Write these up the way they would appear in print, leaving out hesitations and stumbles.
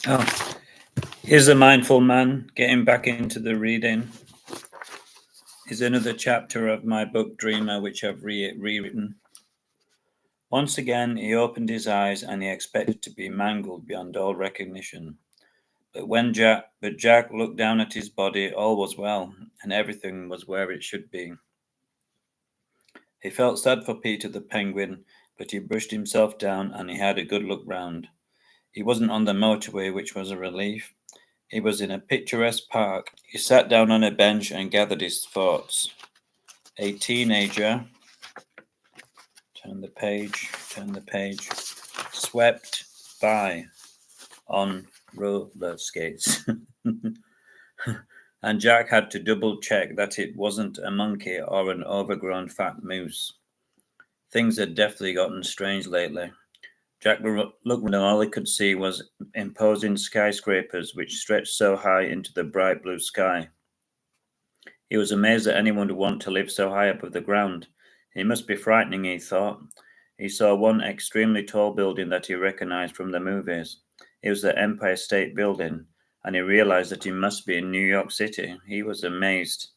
Oh, here's a mindful man getting back into the reading. Here's another chapter of my book Dreamer, which I've rewritten. Once again, he opened his eyes and he expected to be mangled beyond all recognition. But Jack looked down at his body, all was well, and everything was where it should be. He felt sad for Peter the penguin, but he brushed himself down and he had a good look round. He wasn't on the motorway, which was a relief. He was in a picturesque park. He sat down on a bench and gathered his thoughts. A teenager, turn the page, swept by on roller skates. And Jack had to double check that it wasn't a monkey or an overgrown fat moose. Things had definitely gotten strange lately. Jack looked and all he could see was imposing skyscrapers which stretched so high into the bright blue sky. He was amazed that anyone would want to live so high above the ground. It must be frightening, he thought. He saw one extremely tall building that he recognized from the movies. It was the Empire State Building, and he realized that he must be in New York City. He was amazed.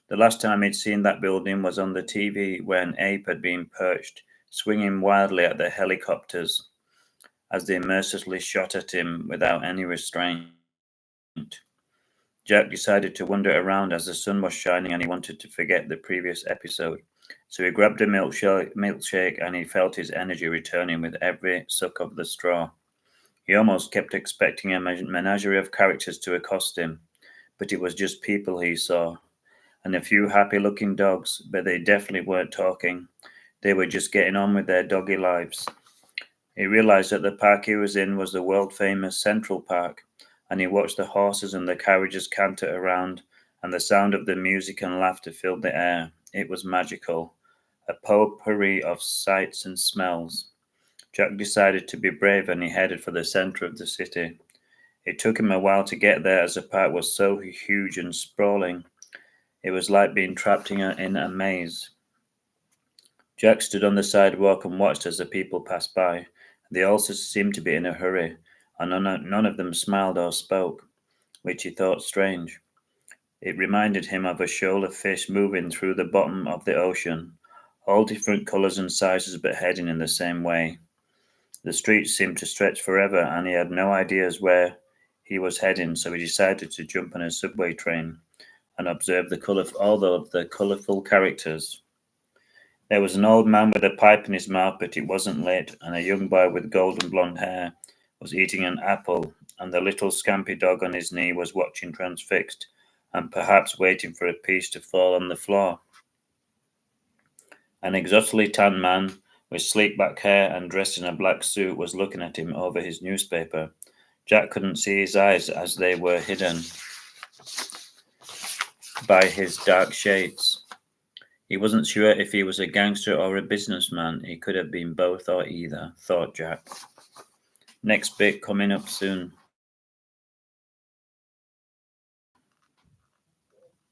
The last time he'd seen that building was on the TV where an ape had been perched, swinging wildly at the helicopters as they mercilessly shot at him without any restraint. Jack decided to wander around as the sun was shining and he wanted to forget the previous episode. So he grabbed a milkshake and he felt his energy returning with every suck of the straw. He almost kept expecting a menagerie of characters to accost him, but it was just people he saw, and a few happy-looking dogs, but they definitely weren't talking. They were just getting on with their doggy lives. He realized that the park he was in was the world-famous Central Park, and he watched the horses and the carriages canter around, and the sound of the music and laughter filled the air. It was magical, a potpourri of sights and smells. Jack decided to be brave and he headed for the center of the city. It took him a while to get there as the park was so huge and sprawling. It was like being trapped in a maze. Jack stood on the sidewalk and watched as the people passed by. They also seemed to be in a hurry, and none of them smiled or spoke, which he thought strange. It reminded him of a shoal of fish moving through the bottom of the ocean, all different colors and sizes but heading in the same way. The streets seemed to stretch forever, and he had no ideas where he was heading, so he decided to jump on a subway train and observe all of the colorful characters. There was an old man with a pipe in his mouth, but it wasn't lit, and a young boy with golden blonde hair was eating an apple, and the little scampy dog on his knee was watching transfixed, and perhaps waiting for a piece to fall on the floor. An exotically tanned man with sleek back hair and dressed in a black suit was looking at him over his newspaper. Jack couldn't see his eyes as they were hidden by his dark shades. He wasn't sure if he was a gangster or a businessman. He could have been both or either, thought Jack. Next bit coming up soon.